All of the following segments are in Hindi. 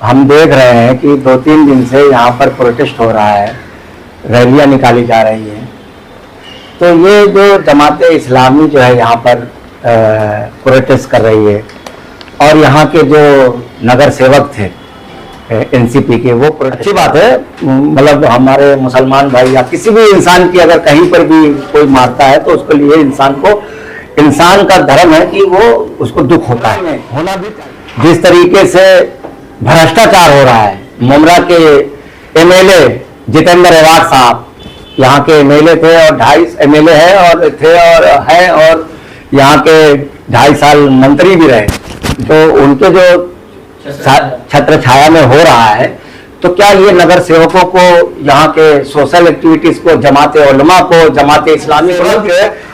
हम देख रहे हैं कि 2-3 दिन से यहाँ पर प्रोटेस्ट हो रहा है, रैलियाँ निकाली जा रही हैं। तो ये जो जमात इस्लामी जो है यहाँ पर प्रोटेस्ट कर रही है और यहाँ के जो नगर सेवक थे एनसीपी के, वो अच्छी बात है। मतलब हमारे मुसलमान भाई या किसी भी इंसान की अगर कहीं पर भी कोई मारता है तो उसके लिए इंसान का धर्म है कि वो उसको दुख होता है, होना भी चाहिए। जिस तरीके से भ्रष्टाचार हो रहा है, मुमरा के एमएलए जितेंद्र एवाड साहब यहाँ के एमएलए थे और 2.5 एमएलए है और यहाँ के 2.5 साल मंत्री भी रहे, तो उनके जो छत्र छाया में हो रहा है, तो क्या ये नगर सेवकों को, यहाँ के सोशल एक्टिविटीज को, जमाते उलमा को, जमाते इस्लामी को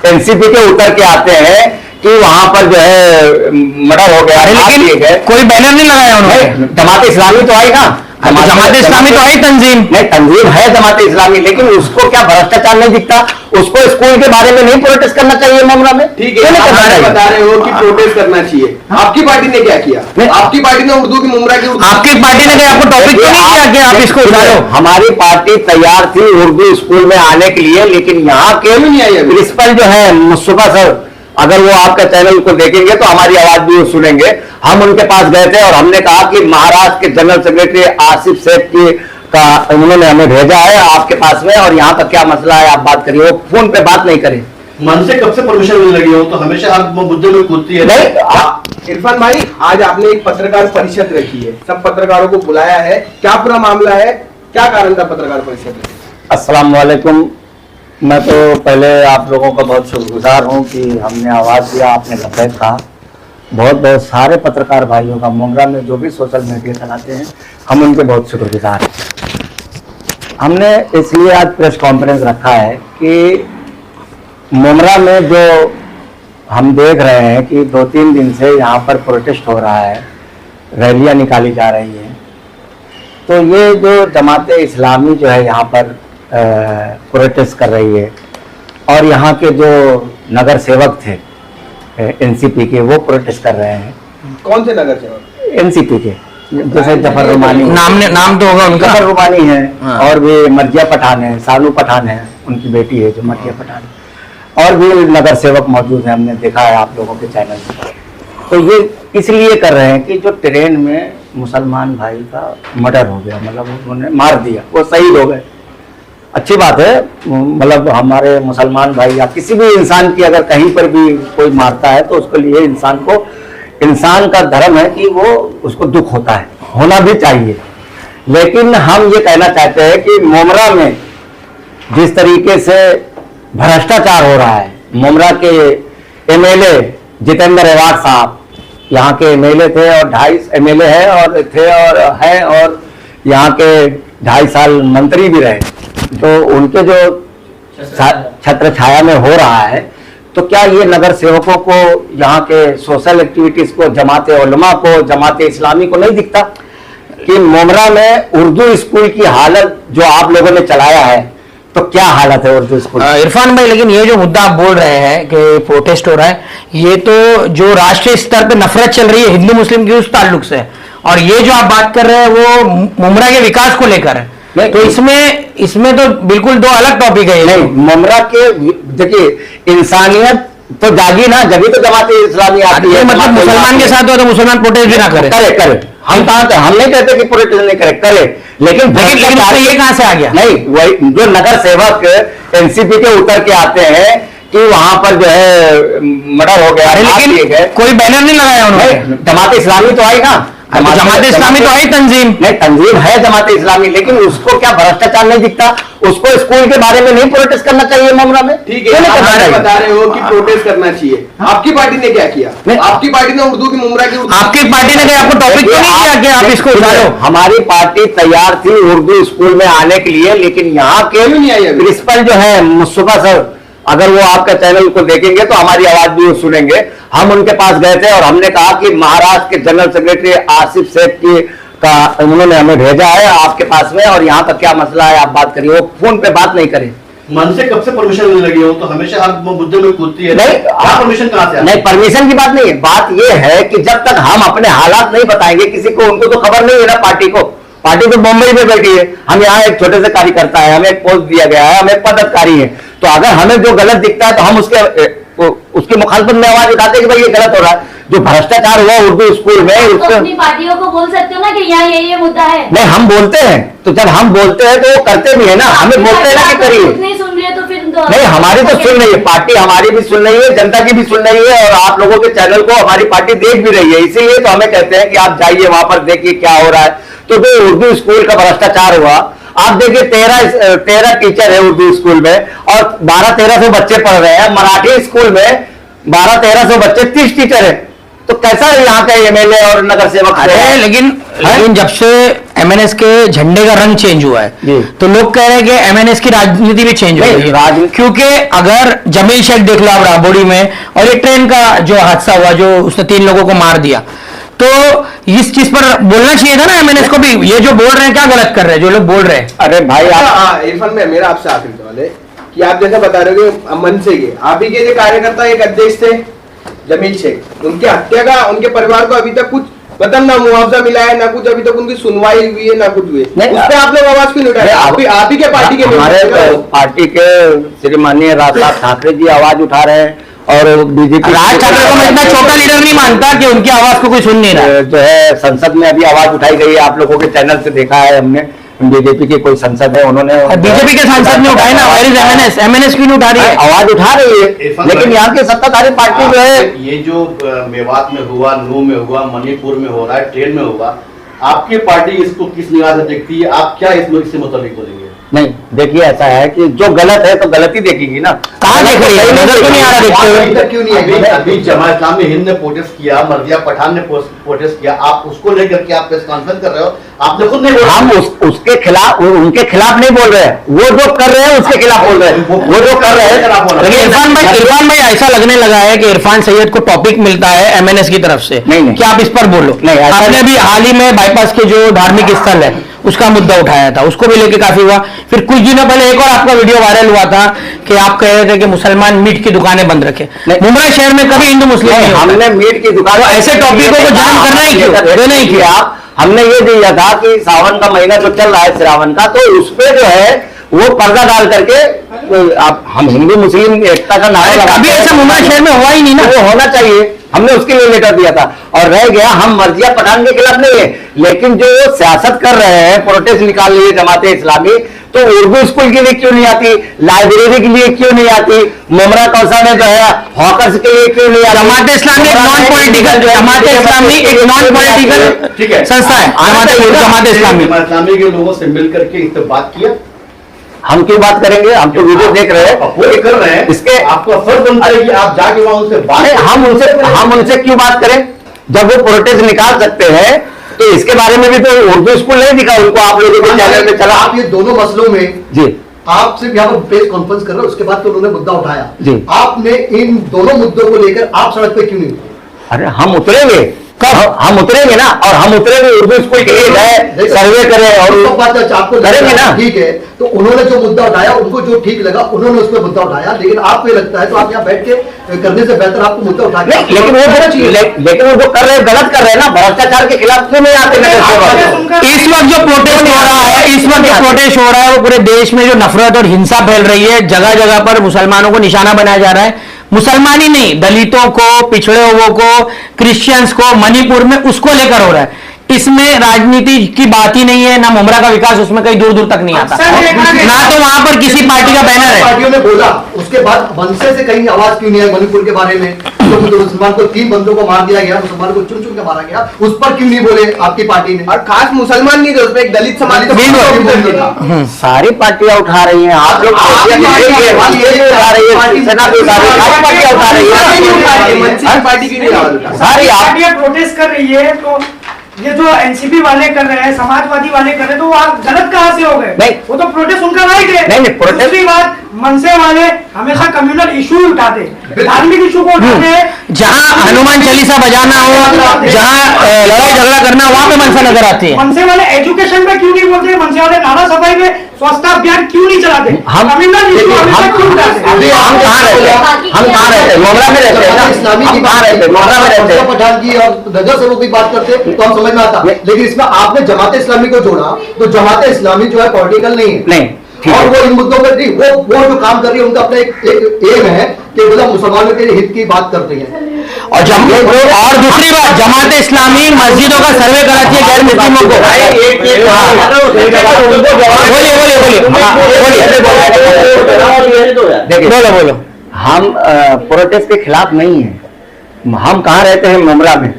एनसीपी के उतर के आते हैं कि वहां पर जो है मर्डर हो गया, लेकिन कोई बैनर नहीं लगाया उन्होंने। जमाते इस्लामी तो आई ना, जमात इस्लामी तो आई तंजीम, नहीं तंजीम है जमात इस्लामी, लेकिन उसको क्या भ्रष्टाचार नहीं दिखता? उसको स्कूल के बारे में नहीं प्रोटेस्ट करना चाहिए मामला में? ठीक है, आप बता रहे हो कि प्रोटेस्ट करना चाहिए। आपकी पार्टी ने क्या किया? आपकी पार्टी ने उर्दू की मुमरा की आपकी पार्टी ने आपको टॉपिक क्यों नहीं किया कि आप इसको उठाओ? हमारी पार्टी तैयार थी उर्दू स्कूल में आने के लिए, लेकिन यहाँ के प्रिंसिपल जो है मुस्तफा सर, अगर वो आपका चैनल को देखेंगे तो हमारी आवाज भी वो सुनेंगे। हम उनके पास गए थे और हमने कहा कि महाराष्ट्र के जनरल सेक्रेटरी आसिफ सेठ की का उन्होंने हमें भेजा है आपके पास में, और यहाँ का क्या मसला है आप बात करिए। वो फोन पे बात नहीं करें। मन से कब से परमिशन मिलने लगी हो, तो हमेशा आप मुद्दे में कूदती है। नहीं इरफान भाई, आज आपने एक पत्रकार परिषद रखी है, सब पत्रकारों को बुलाया है, क्या पूरा मामला है, क्या कारण था पत्रकार परिषद? अस्सलाम वालेकुम। मैं तो पहले आप लोगों का बहुत शुक्रगुजार हूँ कि हमने आवाज़ दिया, आपने लबैक कहा। बहुत बहुत सारे पत्रकार भाइयों का, मुमरा में जो भी सोशल मीडिया चलाते हैं, हम उनके बहुत शुक्रगुजार हैं। हमने इसलिए आज प्रेस कॉन्फ्रेंस रखा है कि मुमरा में जो हम देख रहे हैं कि 2-3 दिन से यहाँ पर प्रोटेस्ट हो रहा है, रैलियाँ निकाली जा रही हैं, तो ये जो जमात इस्लामी जो है यहाँ पर प्रोटेस्ट कर रही है और यहाँ के जो नगर सेवक थे एनसीपी के, वो प्रोटेस्ट कर रहे हैं। कौन से नगर सेवक? एनसीपी के, जैसे जफर रुमानी, नाम तो होगा उनका, जफर रुमानी है, और भी मर्जिया पठान है, सानू पठान है, उनकी बेटी है जो मर्जिया पठान, और भी नगर सेवक मौजूद है, हमने देखा है आप लोगों के चैनल पर। तो ये इसलिए कर रहे हैं कि जो ट्रेन में मुसलमान भाई का मर्डर हो गया, मतलब उन्होंने मार दिया, वो शहीद हो गए। अच्छी बात है। मतलब हमारे मुसलमान भाई या किसी भी इंसान की अगर कहीं पर भी कोई मारता है तो उसके लिए इंसान का धर्म है कि वो उसको दुख होता है, होना भी चाहिए। लेकिन हम ये कहना चाहते हैं कि मुमरा में जिस तरीके से भ्रष्टाचार हो रहा है, मुमरा के एमएलए जितेंद्र एवाड साहब यहाँ के एमएलए थे और 2.5 एमएलए है और यहाँ के 2.5 साल मंत्री भी रहे, तो उनके जो छत्र छाया में हो रहा है, तो क्या ये नगर सेवकों को, यहाँ के सोशल एक्टिविटीज को, जमाते उलमा को, जमाते इस्लामी को नहीं दिखता कि मुमरा में उर्दू स्कूल की हालत जो आप लोगों ने चलाया है, तो क्या हालत है उर्दू स्कूल? इरफान भाई, लेकिन ये जो मुद्दा आप बोल रहे हैं कि प्रोटेस्ट हो रहा है, ये तो जो राष्ट्रीय स्तर पे नफरत चल रही है हिंदू मुस्लिम की, उस ताल्लुक से, और ये जो आप बात कर रहे हैं वो मुमरा के विकास को लेकर है। तो इसमें तो बिल्कुल दो अलग टॉपिक है। नहीं, मुमरा के देखिए इंसानियत तो जागी ना, जभी तो जमाते इस्लामी आती है। मतलब मुसलमान के साथ हो तो मुसलमान प्रोटेस्ट भी ना करे। करे हम नहीं कहते कि प्रोटेस्ट नहीं करे, लेकिन ये कहां से आ गया? नहीं, वही जो नगर सेवक एनसीपी के उतर के आते हैं कि वहां पर जो है मर्डर हो गया, लेकिन कोई बैनर नहीं लगाया उन्होंने। जमात इस्लामी तो आई ना, जमात इस्लामी तो आई तंजीम, नहीं तंजीम है जमात इस्लामी, लेकिन उसको क्या भ्रष्टाचार नहीं दिखता? उसको स्कूल के बारे में नहीं प्रोटेस्ट करना चाहिए मामला में? ठीक है, आप बता रहे हो कि प्रोटेस्ट करना चाहिए। आपकी पार्टी ने क्या किया? आपकी पार्टी ने उर्दू की मुमरा की आपकी पार्टी ने आपको टॉपिक क्यों नहीं किया कि आप इसको उठाओ? हमारी पार्टी तैयार थी उर्दू स्कूल में आने के लिए, लेकिन यहाँ के प्रिंसिपल जो है मुस्तफा सर, अगर वो आपका चैनल को देखेंगे तो हमारी आवाज भी वो सुनेंगे। हम उनके पास गए थे और हमने कहा कि महाराष्ट्र के जनरल सेक्रेटरी आसिफ सेठ की का उन्होंने हमें भेजा है आपके पास में, और यहाँ का क्या मसला है आप बात करिए। वो फोन पे बात नहीं करें। मन से कब से परमिशन मिलने लगी हो तो हमेशा हर मुद्दे में कूदती है। नहीं, क्या परमिशन कहाँ से नहीं, परमिशन की बात नहीं है। बात ये है कि जब तक हम अपने हालात नहीं बताएंगे किसी को, उनको तो खबर नहीं है ना पार्टी को। पार्टी तो मुंबई में बैठी है, हम यहाँ एक छोटे से कार्यकर्ता है, हमें एक पोस्ट दिया गया है, हम एक पदाधिकारी है। तो अगर हमें जो गलत दिखता है तो हम उसकी मुखालफत में आवाज उठाते हैं कि भाई ये गलत हो रहा है। जो भ्रष्टाचार हुआ उर्दू स्कूल में, तो अपनी पार्टियों को बोल सकते हो ना कि यहाँ ये मुद्दा है। नहीं, हम बोलते हैं, तो जब हम बोलते हैं तो वो करते भी है ना, हमें बोलते हैं ना कि करिए। नहीं सुन रही है तो फिर नहीं, हमारी तो सुन रही है पार्टी, हमारी भी सुन रही है, जनता की भी सुन रही है, और आप लोगों के चैनल को हमारी पार्टी देख भी रही है। इसीलिए तो हमें कहते हैं कि आप जाइए वहां पर, देखिए क्या हो रहा है। तो जो उर्दू स्कूल का भ्रष्टाचार हुआ, आप देखिए 13 टीचर है उर्दू स्कूल में और 1200-1300 बच्चे पढ़ रहे हैं। मराठी स्कूल में 1200-1300 बच्चे, 30 टीचर है। तो कैसा है यहाँ का एमएलए और नगर सेवक? अरे लेकिन जब से एमएनएस के झंडे का रंग चेंज हुआ जी। है तो लोग कह रहे हैं कि एमएनएस की राजनीति भी चेंज हो नहीं, गई है। राजनीति- क्योंकि अगर जमील शेख देख लो आप राबोड़ी में, और ये ट्रेन का जो हादसा हुआ जो उसने 3 लोगों को मार दिया, तो इस चीज पर बोलना चाहिए था ना एमएनएस को भी। ये जो बोल रहे हैं क्या गलत कर रहे हैं जो लोग बोल रहे हैं? अरे भाई आप इरफान में मेरा आपसे आखिरी सवाल है कि आप जैसे बता रहे हो कि मन से ये आप ही के जो कार्यकर्ता एक अध्यक्ष थे जमील शेख, उनकी हत्या का उनके परिवार को अभी तक कुछ मतलब ना मुआवजा मिला है, ना कुछ अभी तक उनकी सुनवाई हुई है, ना कुछ हुई है। नहीं, उस पे आप लोग आवाज क्यों नहीं उठाए? आप ही के पार्टी के हमारे लोग पार्टी के श्री माननीय राज साहब ठाकरे जी आवाज उठा रहे हैं, और बीजेपी राज ठाकरे को मैं इतना छोटा लीडर नहीं मानता कि उनकी आवाज को कोई सुन नहीं रहा। जो है संसद में अभी आवाज उठाई गई है, आप लोगों के चैनल से देखा है हमने। बीजेपी के कोई संसद है, उन्होंने बीजेपी के सांसद ने उठाए ना, एमएनएस क्यों नहीं उठा रही है? आवाज उठा रही है, इरफान लेकिन भाई, यहाँ की सत्ताधारी पार्टी जो है, ये जो मेवात में हुआ, नू में हुआ, मणिपुर में हो रहा है, ट्रेन में हुआ, आपकी पार्टी इसको किस निगाह से देखती है? आप क्या इससे मुताबिक बोलेंगे? नहीं देखिए ऐसा है कि जो गलत है तो गलत ही देखेगी ना। कहाँ देख रही है? नजर तो नहीं आ रहा देखते हुए। अभी तक क्यों नहीं है? अभी जमात इस्लामी हिंद ने प्रोटेस्ट किया, मर्जिया पठान ने प्रोटेस्ट किया, आप उसको लेकर के आप प्रेस कॉन्फ्रेंस कर रहे हो, आपने खुद नहीं बोला। हम उसके खिलाफ, उनके खिलाफ नहीं बोल रहे हैं, वो जो कर रहे हैं उसके खिलाफ बोल रहे हैं, वो जो कर रहे हैं। लेकिन इरफान भाई ऐसा लगने लगा है कि इरफान सैयद को टॉपिक मिलता है एमएनएस की तरफ से। नहीं। क्या आप इस पर बोलो? नहीं, ऐसा आपने नहीं। भी हाल ही में बाईपास के जो धार्मिक स्थल है उसका मुद्दा उठाया था, उसको भी लेके काफी हुआ। फिर कुछ दिनों पहले एक और आपका वीडियो वायरल हुआ था कि आप कह रहे थे कि मुसलमान मीट की दुकानें बंद रखे। नहीं। मुंबई शहर में कभी हिंदू मुस्लिम नहीं होता। हमने मीट की दुकान, तो ऐसे टॉपिकों को जान करना ही क्यों? ये नहीं किया। हमने ये दिया था कि सावन का महीना जो चल रहा है श्रावण का, तो उसपे जो है वो पर्दा डाल करके आप हम हिंदू मुस्लिम एकता का नारा लगा। कभी ऐसा मुंबई शहर में हुआ ही नहीं ना। वो होना चाहिए, हमने उसके लिए लेटर दिया था। और रह गया, हम मर्जिया पठान के खिलाफ नहीं है, लेकिन जो सियासत कर रहे हैं, प्रोटेस्ट निकाल लिए जमाते इस्लामी, तो उर्दू स्कूल के लिए क्यों नहीं आती, लाइब्रेरी के लिए क्यों नहीं आती, मुमरा कौसा में जो है हॉकर्स के लिए क्यों नहीं आती? जमात इस्लामी एक नॉन पॉलिटिकल, जमात इस्लामी एक नॉन पॉलिटिकल ठीक है, संस्था है। जमात इस्लामी जमात इस्लामी के लोगों से मिल करके इस पर बात किया। हम क्यों बात करेंगे? हम तो वीडियो देख रहे हैं, वो कर रहे हैं, इसके आपका फर्ज बनता है कि आप जाके वहां उनसे बात अरे हम उनसे क्यों बात करें जब वो प्रोटेस्ट निकाल सकते हैं? तो इसके बारे में भी तो उर्दू स्कूल नहीं दिखा उनको, आप लोगों के चैनल में चला। आप ये दोनों मसलों में जी आप सिर्फ यहाँ पर प्रेस कॉन्फ्रेंस कर रहे हो, उसके बाद तो उन्होंने मुद्दा उठाया। जी। आपने इन दोनों मुद्दों को लेकर आप सड़क पे क्यों नहीं उतरे? अरे हम उतरेंगे, कब हम उतरेंगे ना, और हम उतरेंगे उर्दू स्कूल के लिए गए, सर्वे करें और सब बात है, आपको करेंगे ना। ठीक है, तो उन्होंने जो मुद्दा उठाया, उनको जो ठीक लगा उन्होंने उस पर मुद्दा उठाया, लेकिन आपको ये लगता है तो आप यहाँ बैठ के करने से बेहतर आपको मुद्दा उठा के नहीं, लेकिन लेकिन वो जो कर रहे हैं गलत कर रहे हैं ना, भ्रष्टाचार के खिलाफ क्यों नहीं आते नगर सेवक? इस वक्त जो प्रोटेस्ट हो रहा है, इस वक्त जो प्रोटेस्ट हो रहा है वो पूरे देश में जो नफरत और हिंसा फैल रही है, जगह जगह पर मुसलमानों को निशाना बनाया जा रहा है। मुसलमान ही नहीं, दलितों को, पिछड़े हुओं को, क्रिश्चियंस को, मणिपुर में उसको लेकर हो रहा है। इसमें राजनीति की बात ही नहीं है, ना मुमरा का विकास उसमें कहीं दूर दूर तक नहीं आता, ना तो वहां पर किसी पार्टी का बैनर है। पार्टियों ने बोला, उसके बाद मनसे से कहीं आवाज क्यों नहीं आई मणिपुर के बारे में? तो मुसलमान को 3 बंदों को मार दिया गया, मुसलमान को चुन चुन के मारा गया, उस पर क्यों नहीं बोले आपकी पार्टी ने? और खास मुसलमान नहीं थे उसमें, एक दलित समाज सारी पार्टियां उठा रही हैं, आप लोग उठा रही है, सेना भी उठा रही है, सारी पार्टियां उठा रही है, पार्टी की नहीं आवाज उठा। सारी आप पार्टियां प्रोटेस्ट कर रही है, तो ये जो एनसीपी वाले कर रहे हैं, समाजवादी वाले कर रहे हैं, तो वो आप गलत कहां से हो गए? नहीं। वो तो प्रोटेस्ट उनका राइट है। नहीं, protest- दूसरी बात, मनसे वाले हमेशा कम्युनल इशू ही उठाते, धार्मिक इशू को उठाते हैं। जहां हनुमान चालीसा बजाना हो, जहां लड़ाई झगड़ा करना हो, वहां पे मनसा नजर आती है। मनसे वाले एजुकेशन पे क्यों नहीं बोलते? मनसे वाले नारा सफाई में स्वच्छता अभियान क्यों नहीं चलाते? हम कम्युनल इशू हमेशा क्यों उठाते हैं? अभी हम कहाँ रहते हैं? हम कहाँ रहते हैं? मोमरा में रहते हैं ना? इस्लामी की हम कहाँ रहते हैं? मोमरा में रहते हैं। पठान की और नजर से वो कोई बात करते तो हम समझ में आता, लेकिन इसमें आपने जमात इस्लामी को जोड़ा, तो जमात इस्लामी जो है पॉलिटिकल नहीं है। नहीं, ठीक और है। वो इन मुद्दों पर नहीं, वो जो काम कर रही है उनका अपना एक एम है कि मतलब मुसलमानों के हित की बात करते हैं। और दूसरी बात, जमात इस्लामी मस्जिदों का सर्वे कराती है गैर मुस्लिमों को। देखिए, बोलो। हम प्रोटेस्ट के खिलाफ नहीं है। हम कहाँ रहते हैं? मुमरा में।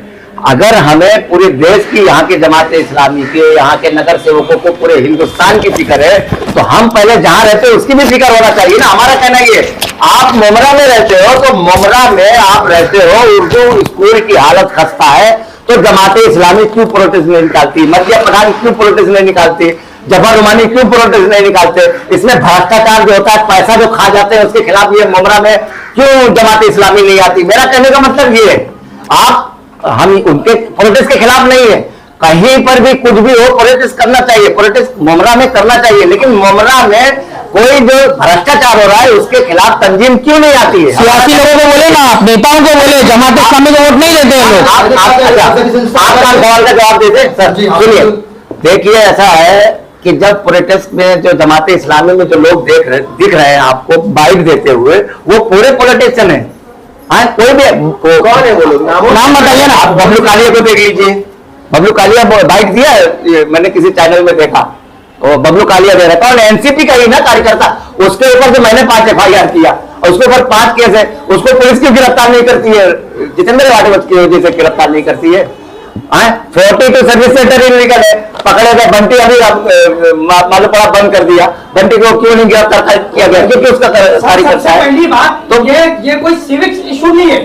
अगर हमें पूरे देश की, यहाँ के जमात इस्लामी के, यहाँ के नगर सेवकों को, पूरे हिंदुस्तान की फिक्र है, तो हम पहले जहाँ रहते हैं उसकी भी फिक्र होना चाहिए ना। हमारा कहना ये, आप मुमरा में रहते हो तो मुमरा में आप रहते हो, उर्दू स्कूल की हालत खस्ता है, तो जमात इस्लामी क्यों प्रोटेस्ट नहीं निकालती? मर्जिया पठान क्यों प्रोटेस्ट नहीं निकालती? जफर रुमानी क्यों प्रोटेस्ट नहीं निकालते? इसमें भ्रष्टाचार जो होता है, पैसा जो खा जाते हैं, उसके खिलाफ ये मुमरा में क्यों जमात इस्लामी नहीं आती? मेरा कहने का मतलब ये है, हम उनके प्रोटेस्ट के खिलाफ नहीं है। कहीं पर भी कुछ भी हो, प्रोटेस्ट करना चाहिए, प्रोटेस्ट मुमरा में करना चाहिए, लेकिन मुमरा में कोई जो भ्रष्टाचार हो रहा है उसके खिलाफ तंजीम क्यों नहीं आती है? सियासी लोगों को बोले ना, आप नेताओं को बोले, जमात इस्लामी को वोट नहीं देते हैं लोग। आपका सवाल का जवाब देते सर। सुनिए, देखिए ऐसा है कि जब प्रोटेस्ट में जो जमात इस्लामी में जो लोग दिख रहे हैं आपको बाइट देते हुए, वो पूरे पॉलिटिशियन है। कोई भी कौन है वो लोग? नाम बताइए ना। आप बबलू कालिया को देख लीजिए, बबलू कालिया बाइट दिया है, मैंने किसी चैनल में देखा, वो बबलू कालिया दे रहा था, और एनसीपी का ही ना कार्यकर्ता, उसके ऊपर से मैंने 5 FIR किया और उसके ऊपर 5 केस है, उसको पुलिस क्यों गिरफ्तार नहीं करती है? जितेंद्र राठौर की वजह से गिरफ्तार नहीं करती है। 42 सर्विस सेंटर इलीगल है, पकड़े गए। बंटी अभी मालूम पड़ा बंद कर दिया, बंटी को क्यों नहीं गिरफ्तार किया गया? क्योंकि उसका कार्यकर्ता है। पहली बात तो ये कोई सिविक्स इशू नहीं है,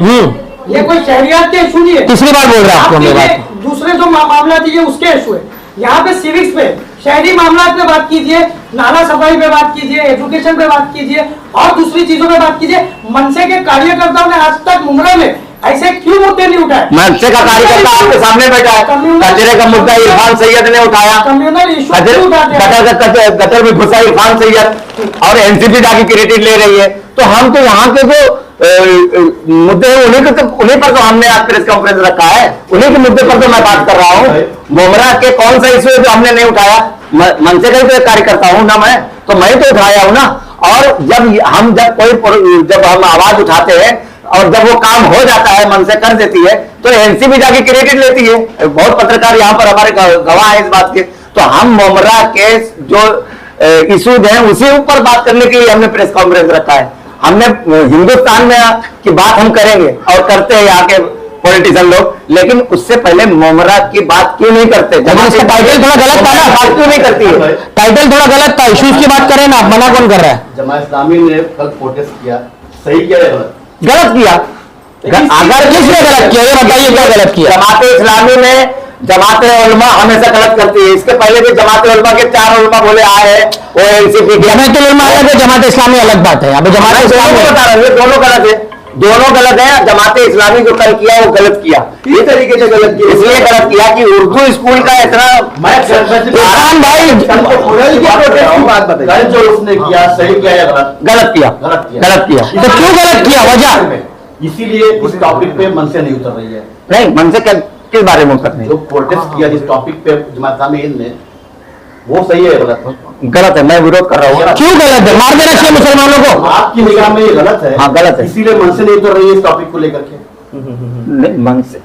ये कोई शहरियात के इशू नहीं है। तीसरी बार बोल रहा हूं आपको मैं बात। दूसरे जो मामला थी ये उसके इशू है। यहाँ पे सिविक्स पे, शहरी मामला पे बात कीजिए, नाला सफाई पे बात कीजिए, एजुकेशन पे बात कीजिए, और दूसरी चीजों पे बात कीजिए। मनसे के कार्यकर्ताओं ने आज तक मुमरा में ऐसे क्यों मुद्दे नहीं उठाए? मनसे का कार्यकर्ता आपके सामने बैठा है, कचरे का मुद्दा इरफान सैयद ने उठाया, कम्युनल इशू क्यों उठाते हैं? गटर में घुसा इरफान सैयद, और एनसीपी जाके क्रेडिट ले रही है। तो हम तो यहाँ के जो मुद्दे हैं उन्हीं पर तो हमने आज प्रेस कॉन्फ्रेंस रखा है, उन्हीं के मुद्दे पर तो मैं बात कर रहा हूँ। मुमरा के कौन सा इशू है जो हमने नहीं उठाया? मनसे का ही तो कार्यकर्ता हूं ना मैं, तो मैं तो उठाया हूं ना। और जब हम आवाज उठाते हैं और जब वो काम हो जाता है, मन से कर देती है, तो एनसीबी जाके क्रेडिट लेती है। बहुत पत्रकार यहाँ पर हमारे गवाह है इस बात के। तो हम मुमरा के जो इशूज हैं उसी ऊपर बात करने के लिए हमने प्रेस कॉन्फ्रेंस रखा है। हमने हिंदुस्तान में की बात हम करेंगे और करते हैं यहाँ के पॉलिटिशियन लोग, लेकिन उससे पहले मुमरा की बात क्यों नहीं करते? इसका टाइटल थोड़ा गलत था ना, बात क्यों नहीं करती है? टाइटल थोड़ा गलत था, इश्यूज की बात करें ना, आप मना कौन कर रहा है? जमात इस्लामी ने कल प्रोटेस्ट किया, सही किया है गलत किया? अगर किसने गलत किया ये बताइए, क्या गलत किया? जमात इस्लामी में जमात उलमा हमेशा गलत करती है। इसके पहले भी जमात उलमा के 4 उलमा बोले आए हैं, वो एनसीपी जमात उलमा अलग है, जमात इस्लामी अलग बात है। अभी जमात इस्लामी बता रहा हूँ, ये दोनों गलत है, दोनों गलत है। जमात इस्लामी जो कल किया वो गलत किया, ये तरीके से गलत किया। इसलिए गलत किया कि उर्दू स्कूल का इतना इरफान भाई बात बताइए, जो उसने किया सही किया या गलत? गलत किया, गलत किया। तो क्यों गलत किया, वजह? इसीलिए इस टॉपिक पे मन से नहीं उतर रही है। नहीं, मन से किस बारे में उतर जो प्रोटेस्ट किया जिस टॉपिक पे जमात इस्लामी ने, वो सही है गलत? गलत है, मैं विरोध कर रहा हूँ। क्यों गलत है? मार देना चाहिए मुसलमानों को। आपकी निगाह में ये गलत है? हाँ, गलत है। इसीलिए मन से नहीं उतर रही है इस टॉपिक को लेकर के। नहीं, मन से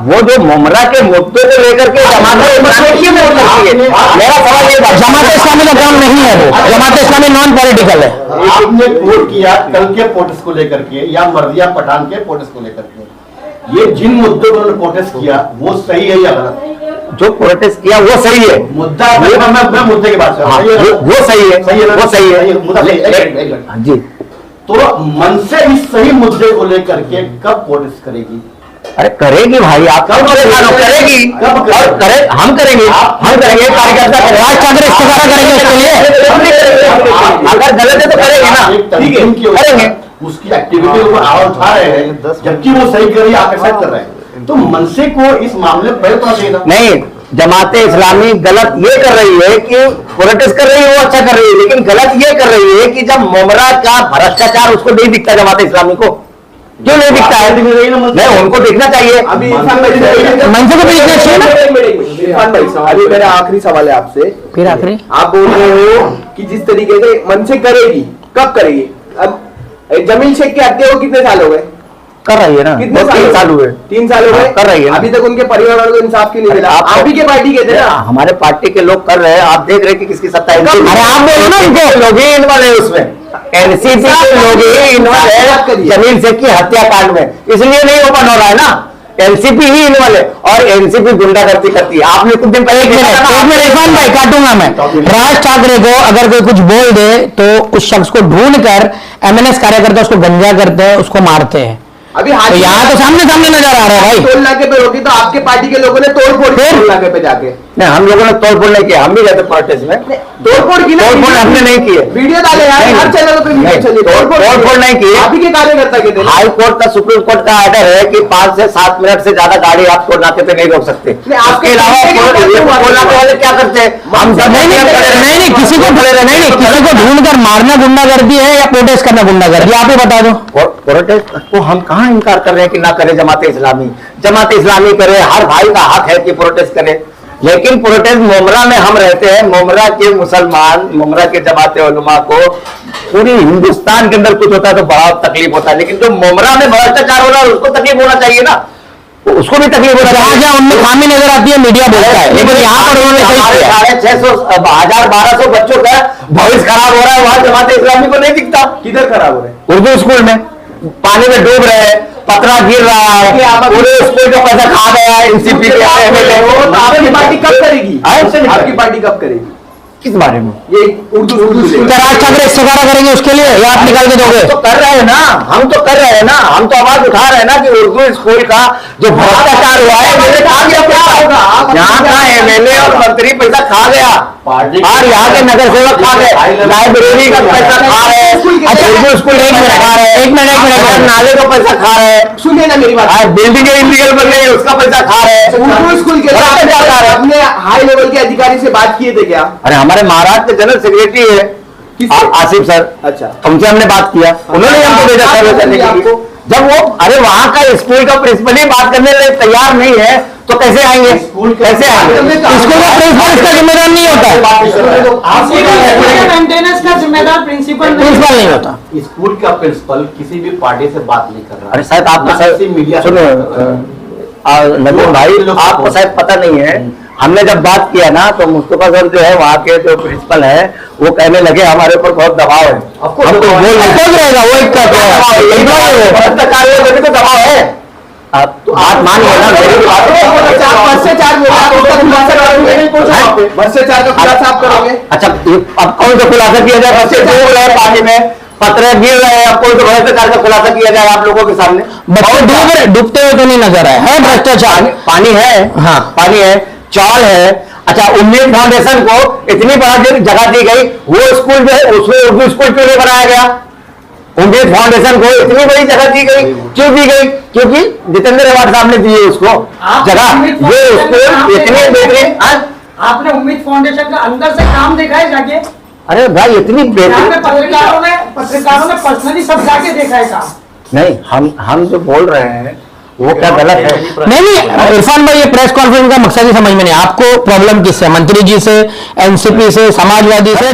वो जो मुमरा के मुद्दे को लेकर के जमात इस्लामी क्यों नहीं उतरती है? मेरा सवाल ये था। जमात इस्लामी का काम नहीं है वो, जमात इस्लामी नॉन पॉलिटिकल है। आपने कोट किया कल के प्रोटेस्ट को लेकर के या मर्दिया पठान के प्रोटेस्ट को लेकर के, ये जिन मुद्दों पर उन्होंने प्रोटेस्ट किया वो सही है या गलत? जो प्रोटेस्ट किया वो सही है, मुद्दा मैं मुद्दे की बात कर रहा हूं। वो सही है, सही है ना? वो सही है मुद्दा सही है। हाँ जी। तो मन से इस सही मुद्दे को लेकर के कब प्रोटेस्ट करेगी? अरे करेगी भाई, आप कब करेगी? और करे, हम करेंगे, कार्यकर्ता राज कांग्रेस इस्तेमाल करेंगे इसके लिए। अगर गलत है तो करेंगे ना, ठीक है, करेंगे। उसकी एक्टिविटी के ऊपर आवाज उठा रहे हैं, जबकि वो सही कर रही है, आप एक्सेप्ट कर रहे हैं, तो मनसे को इस मामले पर पहले तो चाहिए था। नहीं, जमाते इस्लामी गलत ये कर रही है कि प्रोटेस्ट कर रही है, वो अच्छा कर रही है, लेकिन गलत ये कर रही है कि जब मुमरा का भ्रष्टाचार उसको नहीं दिखता जमाते इस्लामी को, क्यों नहीं दिखता है? नहीं, उनको दिखना चाहिए। अभी इरफान भाई मंसूर को भी दिखना चाहिए ना। इरफान भाई अभी मेरा आखिरी सवाल है आपसे। फिर आखिरी आप बोल रहे हो कि जिस तरीके से मनसे करेगी, कब करेगी? अब जमील शेख की हत्या को कितने साल हो गए? कर रही है ना, कितने 3 साल हुए। 3 साल हो गए, कर रही है ना। अभी तक उनके परिवार वालों को इंसाफ क्यों नहीं मिला? आप आप ही के पार्टी के थे ना। हमारे पार्टी के लोग कर रहे हैं, आप देख रहे हैं कि किसकी सत्ता है। कब? अरे आप बोलो ना, इनके लोग ही इन्वॉल्व है उसमें, एनसीपी के लोग ही इन्वॉल्व है जमील शेख की हत्याकांड में, इसलिए नहीं ओपन हो रहा है ना। एनसीपी ही इन्वॉल्व है और एनसीपी गुंडागर्दी करती है। आपने कुछ दिन पहले एक मिनट इरफान भाई काटूंगा मैं। राज ठाकरे को अगर कोई कुछ बोल दे तो उस शख्स को ढूंढ कर एमएनएस कार्यकर्ता उसको गंजा करते हैं, उसको मारते हैं। अभी तो यहाँ तो सामने सामने नजर आ रहा है भाई। टोल नाके पे रोकी तो आपके पार्टी के लोगों ने तोड़फोड़ की टोल नाके पे जाके। नहीं, हम लोगों ने तोड़फोड़ नहीं किया, हम भी गए थे प्रोटेस्ट में। तोड़फोड़ की ना, तोड़फोड़ हमने नहीं किए। वीडियो डाले यार, नहीं, हर चैनल पे वीडियो नहीं, चली। तोड़फोड़ नहीं किए। आप ही के कार्यकर्ता के थे ना। हाई कोर्ट का, सुप्रीम कोर्ट का ऑर्डर है कि 5 से 7 मिनट से ज्यादा गाड़ी आप टोल नाके पे नहीं रोक सकते। नहीं, आपके इसके अलावा टोल नाके वाले क्या करते हैं? हम नहीं किसी को किसी को ढूंढ कर मारना गुंडागर्दी है या प्रोटेस्ट करना गुंडागर्दी, आप ही बता दो। प्रोटेस्ट को हम कहाँ इनकार कर रहे हैं कि ना करे जमाते इस्लामी। जमाते इस्लामी करे, हर भाई का हक है कि प्रोटेस्ट करे, लेकिन प्रोटेस्ट मुमरा में हम रहते हैं। मुमरा के मुसलमान, मुमरा के जमाते उलमा को पूरी हिंदुस्तान के अंदर कुछ होता है तो बड़ा तकलीफ होता है, लेकिन जो मुमरा में भ्रष्टाचार हो रहा है उसको तकलीफ होना चाहिए ना, उसको भी तकलीफ होना चाहिए। जहाँ उनमें खामी नजर आती है मीडिया बोलता है, लेकिन यहाँ पर उन्होंने सही किया। 650 1200 बच्चों का भविष्य खराब हो रहा है, वहां जमाते इस्लामी को नहीं दिखता। किधर खराब हो रहे हैं? उर्दू स्कूल में पानी में डूब रहे हैं, पतरा गिर रहा है, पूरे स्कूल का पैसा खा गया है एनसीपी के एमएलए। तो आपकी पार्टी कब करेगी? आपकी पार्टी कब करेगी किस बारे में? ये उर्दू स्कूल? क्या राज ठाकरे इस्तीफा करेंगे उसके लिए या आप निकाल के दोगे? तो कर रहे हैं ना, हम तो कर रहे हैं ना, हम तो आवाज उठा रहे हैं ना कि उर्दू स्कूल का जो भ्रष्टाचार हुआ है मेरे खा गया क्या होगा। यहाँ का एमएलए और मंत्री पैसा खा गया और यहाँ के नगर सेवक खा गए, लाइब्रेरी का पैसा खा रहे हैं। अच्छा, उर्दू स्कूल एक मिनट खा रहे हैं, एक मिनट नाले का पैसा खा रहे हैं, सुनिए ना मेरी बात। बिल्डिंग इलीगल बन गई उसका पैसा खा रहे हैं। उर्दू स्कूल के साथ अपने हाई लेवल के अधिकारी से बात किए थे क्या? अरे हमारे महाराष्ट्र के जनरल सेक्रेटरी है आसिफ सर, अच्छा, उनसे हमने बात किया, उन्होंने हमको भेजा सर्वे करने के लिए। जब वो अरे वहां का स्कूल का प्रिंसिपल ही बात करने के लिए तैयार नहीं है तो कैसे आएंगे? कैसे आएंगे? स्कूल का प्रिंसिपल इसका जिम्मेदार नहीं होता, मेंटेनेंस का जिम्मेदार प्रिंसिपल नहीं होता। स्कूल का प्रिंसिपल किसी भी पार्टी से बात नहीं कर रहा। अरे शायद आपको शायद मीडिया सुनो नजर भाई, आपको शायद पता नहीं है, हमने जब बात किया ना तो मुस्तफा सर जो है वहाँ के जो प्रिंसिपल है वो कहने लगे हमारे ऊपर बहुत दबाव है। हम तो बोल रहेगा वो एक भ्रष्टाचार तो दबाव है। आप तो आप मान लो ना मेरी बात। भ्रष्टाचार का खुलासा आप करोगे? अच्छा, अब कौन सा खुलासा किया जाए? भ्रष्टाचार पार्टी में पत्र गिर रहे हैं, अब कौन सा भ्रष्टाचार का खुलासा किया जाए आप लोगों के सामने? बच्चे डूबते हुए तो नहीं नजर आए, है भ्रष्टाचार, पानी है, हाँ पानी है, चौल है। अच्छा, उम्मीद फाउंडेशन को इतनी बड़ा जगह दी गई, वो स्कूल जो है उसमें उर्दू स्कूल क्यों नहीं बनाया गया? उम्मीद फाउंडेशन को इतनी बड़ी जगह दी गई, क्यों दी गई? क्योंकि जितेंद्र अवार्ड साहब ने दिए उसको जगह, ये स्कूल इतनी बेहतरीन। आपने उम्मीद फाउंडेशन का अंदर से काम देखा है जाके? अरे भाई इतनी यहाँ पे बेहतरीन। पत्रकारों ने पर्सनली सब जाके देखा है काम। नहीं, हम जो बोल रहे हैं वो क्या गलत है? नहीं इरफान भाई, ये प्रेस कॉन्फ्रेंस का मकसद ही समझ में नहीं, आपको प्रॉब्लम किससे? मंत्री जी से, एनसीपी से, समाजवादी से?